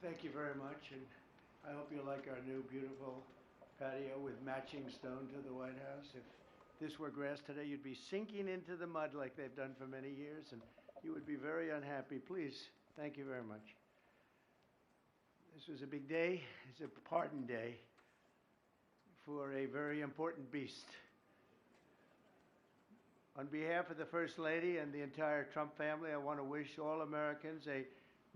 Thank you very much, and I hope you like our new beautiful patio with matching stone to the White House. If this were grass today, you'd be sinking into the mud like they've done for many years, and you would be very unhappy. Please, thank you very much. This was a big day. It's a pardon day for a very important beast. On behalf of the First Lady and the entire Trump family, I want to wish all Americans a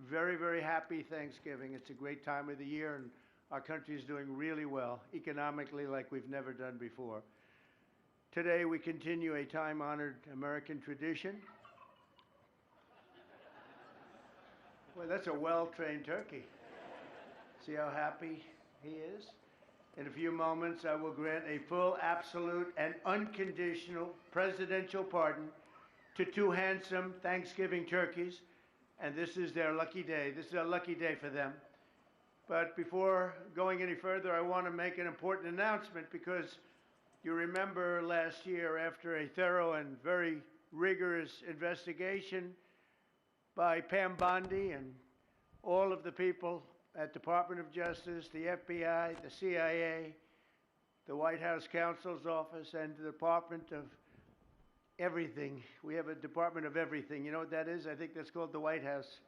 very, very happy Thanksgiving. It's a great time of the year, and our country is doing really well, economically, like we've never done before. Today, we continue a time-honored American tradition. Well, that's a well-trained turkey. See how happy he is? In a few moments, I will grant a full, absolute, and unconditional presidential pardon to two handsome Thanksgiving turkeys, and this is their lucky day. This is a lucky day for them. But before going any further, I want to make an important announcement, because you remember last year, after a thorough and very rigorous investigation by Pam Bondi and all of the people at Department of Justice, the FBI, the CIA, the White House Counsel's Office, and the Department of Everything. We have a Department of Everything. You know what that is? I think that's called the White House.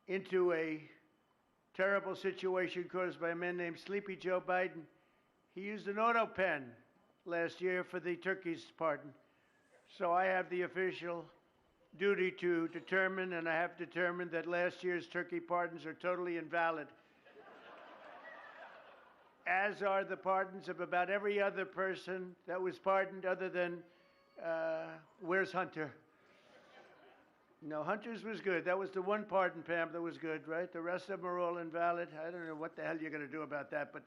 Into a terrible situation caused by a man named Sleepy Joe Biden. He used an auto pen last year for the turkey's pardon. So I have the official duty to determine, and I have determined, that last year's turkey pardons are totally invalid, as are the pardons of about every other person that was pardoned, other than, where's Hunter? No, Hunter's was good. That was the one pardon, Pam, that was good, right? The rest of them are all invalid. I don't know what the hell you're going to do about that, but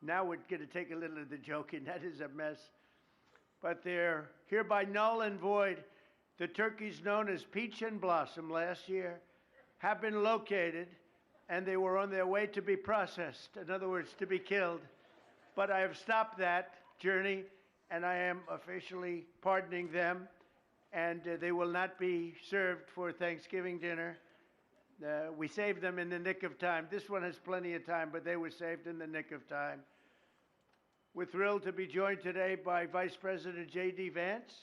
now we're going to take a little of the joking. That is a mess. But they're hereby null and void. The turkeys known as Peach and Blossom last year have been located, and they were on their way to be processed, in other words, to be killed. But I have stopped that journey, and I am officially pardoning them, and they will not be served for Thanksgiving dinner. We saved them in the nick of time. This one has plenty of time, but they were saved in the nick of time. We're thrilled to be joined today by Vice President J.D. Vance,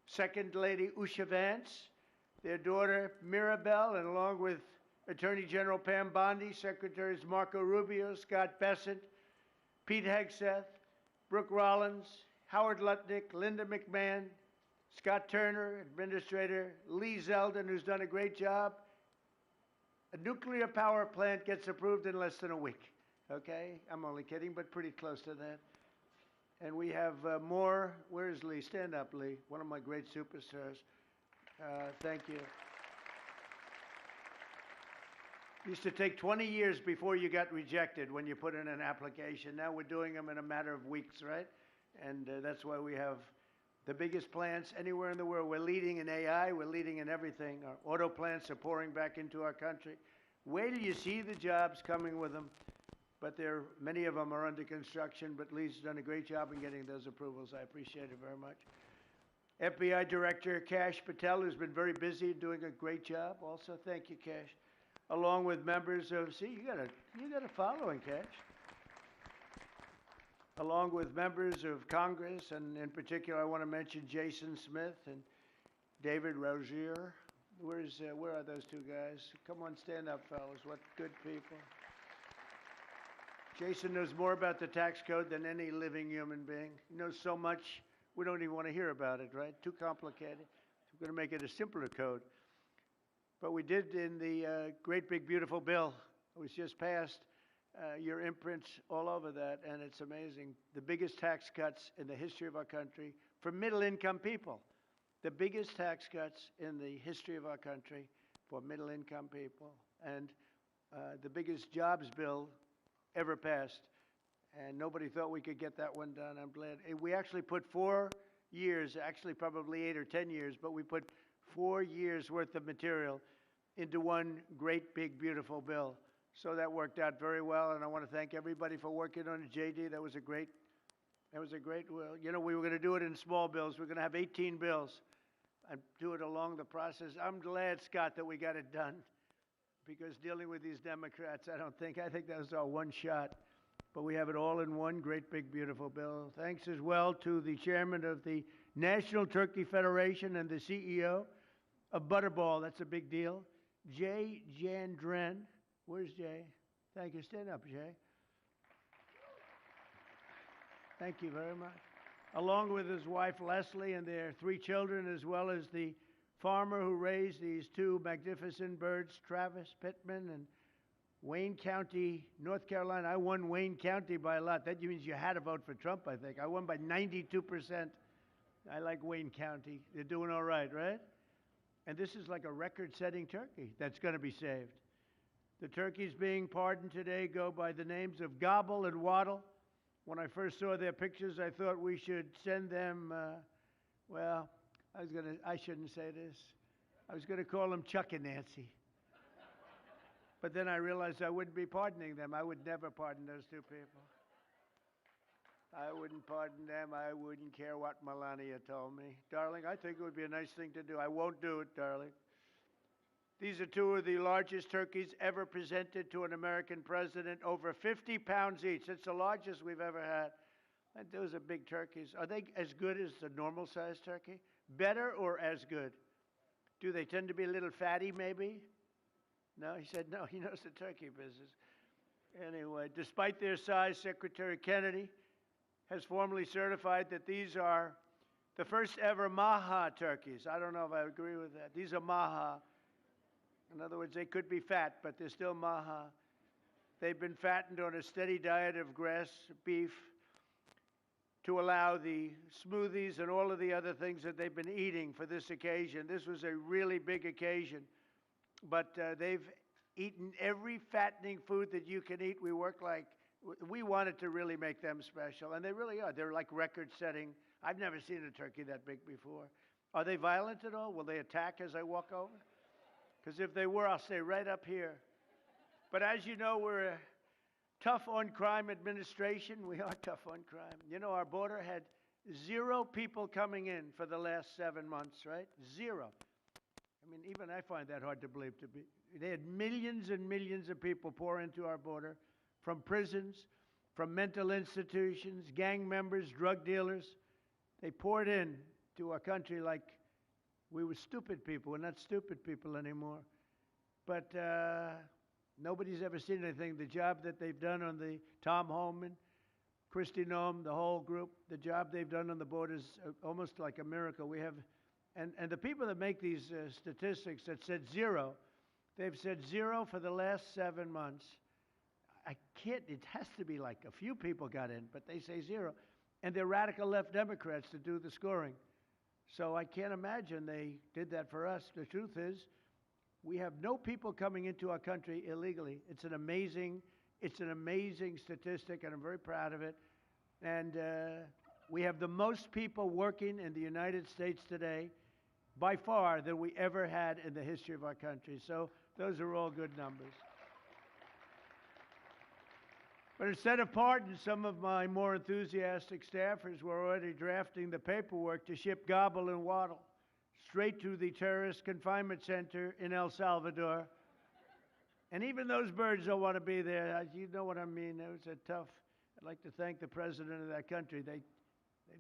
Second Lady Usha Vance, their daughter Mirabelle, and along with Attorney General Pam Bondi, Secretaries Marco Rubio, Scott Bessent, Pete Hegseth, Brooke Rollins, Howard Lutnick, Linda McMahon, Scott Turner, Administrator Lee Zeldin, who's done a great job. A nuclear power plant gets approved in less than a week. Okay? I'm only kidding, but pretty close to that. And we have more. Where's Lee? Stand up, Lee. One of my great superstars. Thank you. It used to take 20 years before you got rejected when you put in an application. Now we're doing them in a matter of weeks, right? And that's why we have the biggest plants anywhere in the world. We're leading in AI. We're leading in everything. Our auto plants are pouring back into our country. Wait till you see the jobs coming with them. But many of them are under construction, but Lee's done a great job in getting those approvals. I appreciate it very much. FBI Director Kash Patel, who's been very busy doing a great job. Also, thank you, Kash. Along with members of, see, you got a following, Kash. Along with members of Congress, and in particular, I want to mention Jason Smith and David Rozier. Where are those two guys? Come on, stand up, fellas. What good people. Jason knows more about the tax code than any living human being. He knows so much, we don't even want to hear about it, right? Too complicated. We're going to make it a simpler code. But we did, in the great big beautiful bill that was just passed, your imprints all over that, and it's amazing. The biggest tax cuts in the history of our country for middle-income people. The biggest tax cuts in the history of our country for middle-income people. And the biggest jobs bill ever passed, and nobody thought we could get that one done. I'm glad. We actually put 4 years, actually probably 8 or 10 years, but we put 4 years worth of material into one great, big, beautiful bill. So that worked out very well, and I want to thank everybody for working on it. JD, that was a great, well, you know, we were going to do it in small bills. We're going to have 18 bills and do it along the process. I'm glad, Scott, that we got it done. because dealing with these Democrats, I think that was our one shot. But we have it all in one great big beautiful bill. Thanks as well to the chairman of the National Turkey Federation and the CEO of Butterball. That's a big deal. Jay Jandren. Where's Jay? Thank you. Stand up, Jay. Thank you very much. Along with his wife Leslie and their 3 children, as well as the farmer who raised these 2 magnificent birds, Travis Pittman and Wayne County, North Carolina. I won Wayne County by a lot. That means you had to vote for Trump, I think. I won by 92%. I like Wayne County. They're doing all right, right? And this is like a record-setting turkey that's going to be saved. The turkeys being pardoned today go by the names of Gobble and Waddle. When I first saw their pictures, I thought we should send them, well, I shouldn't say this. I was going to call them Chuck and Nancy. But then I realized I wouldn't be pardoning them. I would never pardon those 2 people. I wouldn't pardon them. I wouldn't care what Melania told me. Darling, I think it would be a nice thing to do. I won't do it, darling. These are 2 of the largest turkeys ever presented to an American president, over 50 pounds each. It's the largest we've ever had. And those are big turkeys. Are they as good as the normal-sized turkey? Better or as good? Do they tend to be a little fatty, maybe? No, he said no. He knows the turkey business. Anyway, despite their size, Secretary Kennedy has formally certified that these are the first ever Maha turkeys. I don't know if I agree with that. These are Maha. In other words, they could be fat, but they're still Maha. They've been fattened on a steady diet of grass, beef, to allow the smoothies and all of the other things that they've been eating for this occasion. This was a really big occasion. But they've eaten every fattening food that you can eat. We wanted to really make them special, and they really are. They're like record-setting. I've never seen a turkey that big before. Are they violent at all? Will they attack as I walk over? Because if they were, I'll stay right up here. But as you know, we're a tough-on-crime administration. We are tough on crime. You know, our border had 0 people coming in for the last 7 months, right? 0. I mean, even I find that hard to believe. They had millions and millions of people pour into our border from prisons, from mental institutions, gang members, drug dealers. They poured in to our country like we were stupid people. We're not stupid people anymore. But nobody's ever seen anything. The job that they've done on the Tom Homan, Kristi Noem, the whole group, the job they've done on the border is almost like a miracle. We have, and the people that make these statistics that said 0, they've said 0 for the last 7 months. It has to be like a few people got in, but they say 0. And they're radical left Democrats to do the scoring. So I can't imagine they did that for us. The truth is, we have no people coming into our country illegally. It's an amazing statistic, and I'm very proud of it. And we have the most people working in the United States today, by far, than we ever had in the history of our country. So those are all good numbers. But instead of pardons, some of my more enthusiastic staffers were already drafting the paperwork to ship Gobble and Waddle straight to the terrorist confinement center in El Salvador. And even those birds don't want to be there. You know what I mean. It was a tough. I'd like to thank the president of that country. They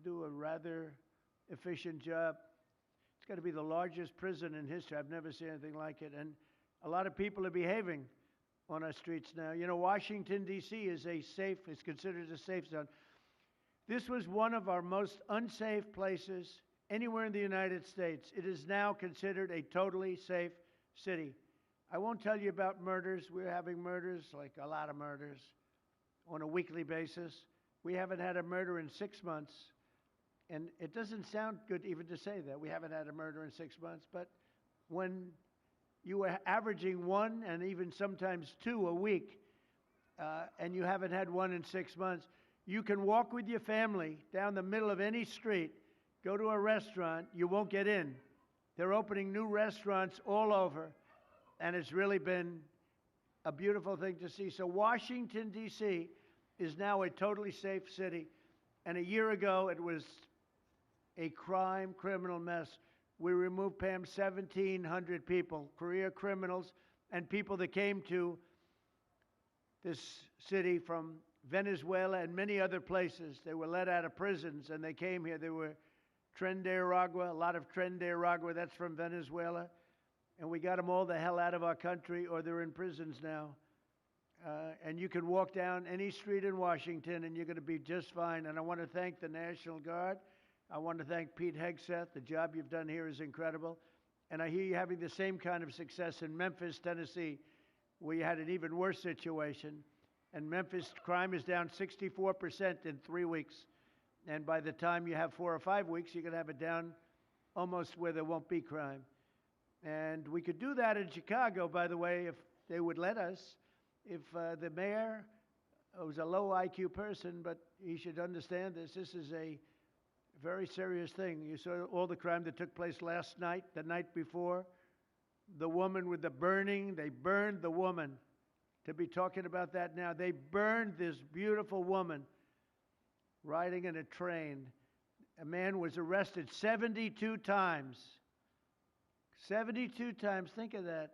do a rather efficient job. It's got to be the largest prison in history. I've never seen anything like it. And a lot of people are behaving on our streets now. You know, Washington, D.C. is considered a safe zone. This was one of our most unsafe places anywhere in the United States. It is now considered a totally safe city. I won't tell you about murders. We're having murders, like a lot of murders, on a weekly basis. We haven't had a murder in 6 months. And it doesn't sound good even to say that. We haven't had a murder in 6 months. But when you were averaging 1 and even sometimes 2 a week, and you haven't had 1 in 6 months, you can walk with your family down the middle of any street, go to a restaurant, you won't get in. They're opening new restaurants all over, and it's really been a beautiful thing to see. So Washington, D.C. is now a totally safe city, and a year ago it was a criminal mess. We removed, Pam, 1,700 people, career criminals, and people that came to this city from Venezuela and many other places. They were let out of prisons and they came here. They were Tren de Aragua, a lot of Tren de Aragua, that's from Venezuela. And we got them all the hell out of our country, or they're in prisons now. And you can walk down any street in Washington and you're going to be just fine. And I want to thank the National Guard. I want to thank Pete Hegseth. The job you've done here is incredible. And I hear you having the same kind of success in Memphis, Tennessee, where you had an even worse situation. And Memphis crime is down 64% in 3 weeks. And by the time you have 4 or 5 weeks, you're going to have it down almost where there won't be crime. And we could do that in Chicago, by the way, if they would let us. If the mayor was a low IQ person, but he should understand this. This is a very serious thing. You saw all the crime that took place last night, the night before. The woman with the burning, they burned the woman. To be talking about that now, they burned this beautiful woman riding in a train. A man was arrested 72 times. 72 times, think of that.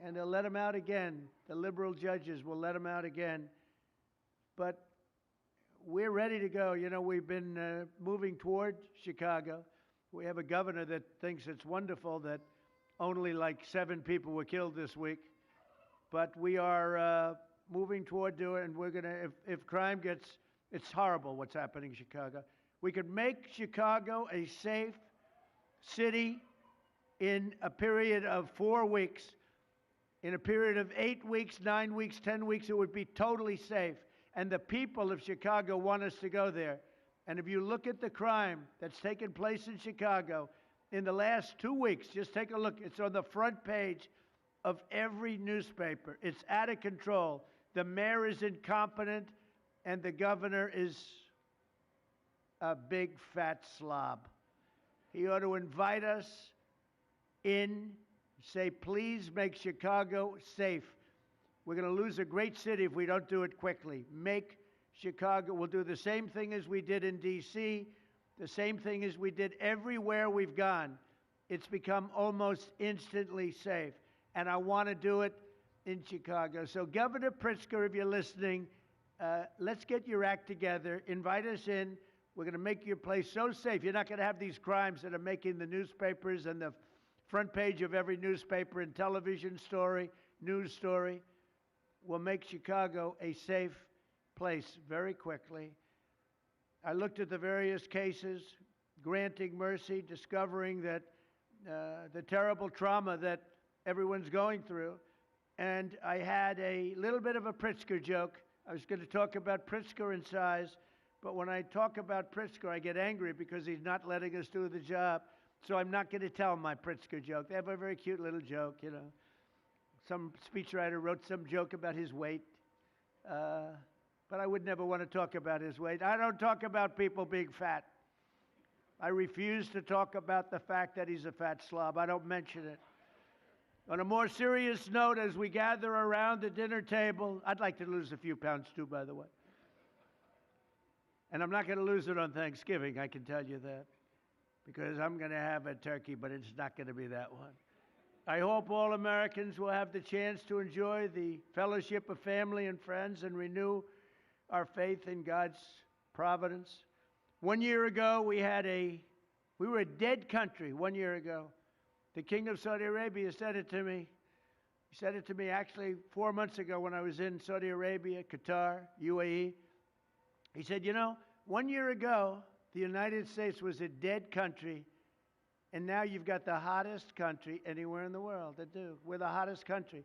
And they'll let him out again. The liberal judges will let him out again. But we're ready to go. You know, we've been moving toward Chicago. We have a governor that thinks it's wonderful that only like 7 people were killed this week. But we are moving toward doing it, and we're going to, if crime gets, it's horrible what's happening in Chicago. We could make Chicago a safe city in a period of 4 weeks. In a period of 8 weeks, 9 weeks, 10 weeks, it would be totally safe. And the people of Chicago want us to go there. And if you look at the crime that's taken place in Chicago in the last 2 weeks, just take a look. It's on the front page of every newspaper. It's out of control. The mayor is incompetent, and the governor is a big fat slob. He ought to invite us in, say, please make Chicago safe. We're going to lose a great city if we don't do it quickly. Make Chicago, we'll do the same thing as we did in D.C., the same thing as we did everywhere we've gone. It's become almost instantly safe. And I want to do it in Chicago. So Governor Pritzker, if you're listening, let's get your act together. Invite us in. We're going to make your place so safe. You're not going to have these crimes that are making the newspapers and the front page of every newspaper and television story, news story. We'll make Chicago a safe place very quickly. I looked at the various cases, granting mercy, discovering that the terrible trauma that everyone's going through. And I had a little bit of a Pritzker joke. I was going to talk about Pritzker and size, but when I talk about Pritzker, I get angry because he's not letting us do the job. So I'm not going to tell my Pritzker joke. They have a very cute little joke, you know. Some speechwriter wrote some joke about his weight, but I would never want to talk about his weight. I don't talk about people being fat. I refuse to talk about the fact that he's a fat slob. I don't mention it. On a more serious note, as we gather around the dinner table, I'd like to lose a few pounds too, by the way. And I'm not going to lose it on Thanksgiving, I can tell you that, because I'm going to have a turkey, but it's not going to be that one. I hope all Americans will have the chance to enjoy the fellowship of family and friends and renew our faith in God's providence. 1 year ago, we were a dead country 1 year ago. The King of Saudi Arabia said it to me. He said it to me actually 4 months ago when I was in Saudi Arabia, Qatar, UAE. He said, you know, 1 year ago, the United States was a dead country, and now you've got the hottest country anywhere in the world. We're the hottest country.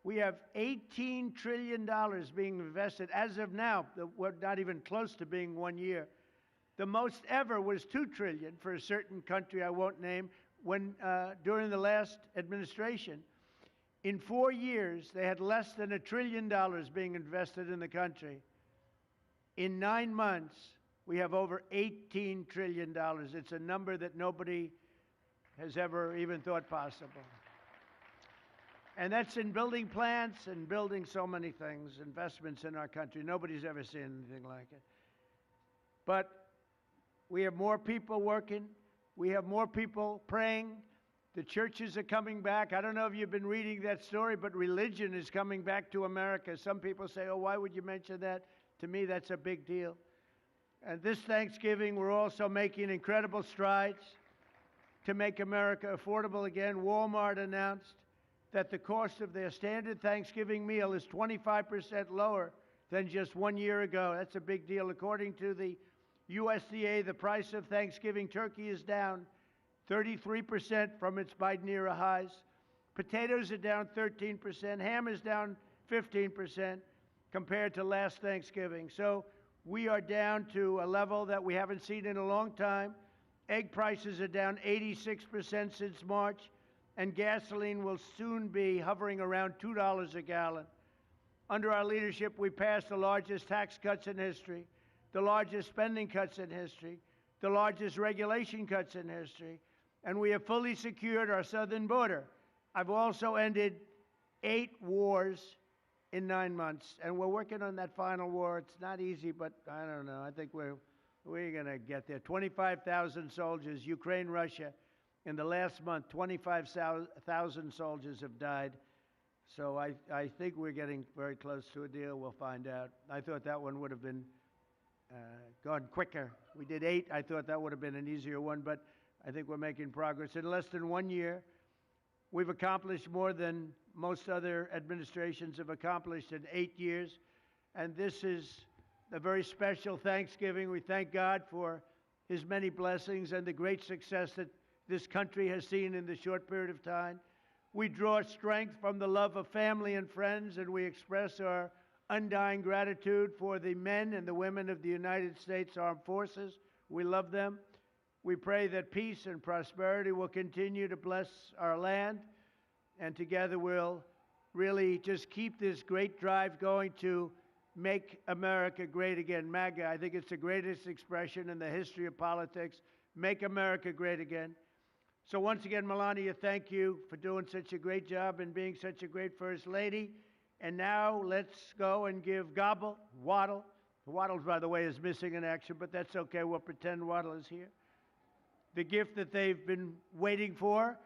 We have $18 trillion being invested. As of now, we're not even close to being 1 year. The most ever was $2 trillion for a certain country I won't name during the last administration. In 4 years, they had less than $1 trillion being invested in the country. In 9 months, we have over $18 trillion. It's a number that nobody has ever even thought possible. And that's in building plants and building so many things, investments in our country. Nobody's ever seen anything like it. But we have more people working. We have more people praying. The churches are coming back. I don't know if you've been reading that story, but religion is coming back to America. Some people say, oh, why would you mention that? To me, that's a big deal. And this Thanksgiving, we're also making incredible strides to make America affordable again. Walmart announced that the cost of their standard Thanksgiving meal is 25% lower than just 1 year ago. That's a big deal. According to the USDA, the price of Thanksgiving turkey is down 33% from its Biden-era highs. Potatoes are down 13%. Ham is down 15% compared to last Thanksgiving. So we are down to a level that we haven't seen in a long time. Egg prices are down 86% since March, and gasoline will soon be hovering around $2 a gallon. Under our leadership, we passed the largest tax cuts in history, the largest spending cuts in history, the largest regulation cuts in history, and we have fully secured our southern border. I've also ended 8 wars in 9 months, and we're working on that final war. It's not easy, but I don't know. I think we're going to get there. 25,000 soldiers, Ukraine, Russia. In the last month, 25,000 soldiers have died. So I think we're getting very close to a deal. We'll find out. I thought that one would have been gone quicker. We did 8. I thought that would have been an easier one, but I think we're making progress. In less than 1 year, we've accomplished more than most other administrations have accomplished in 8 years. And this is a very special Thanksgiving. We thank God for his many blessings and the great success that this country has seen in the short period of time. We draw strength from the love of family and friends, and we express our undying gratitude for the men and the women of the United States Armed Forces. We love them. We pray that peace and prosperity will continue to bless our land, and together we'll really just keep this great drive going to make America great again. MAGA, I think it's the greatest expression in the history of politics. Make America great again. So once again, Melania, thank you for doing such a great job and being such a great First Lady. And now let's go and give Gobble, Waddle. Waddle, by the way, is missing in action, but that's okay. We'll pretend Waddle is here. The gift that they've been waiting for.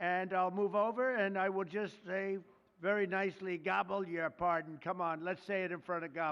And I'll move over and I will just say very nicely, Gobble, your pardon. Come on, let's say it in front of Gobble.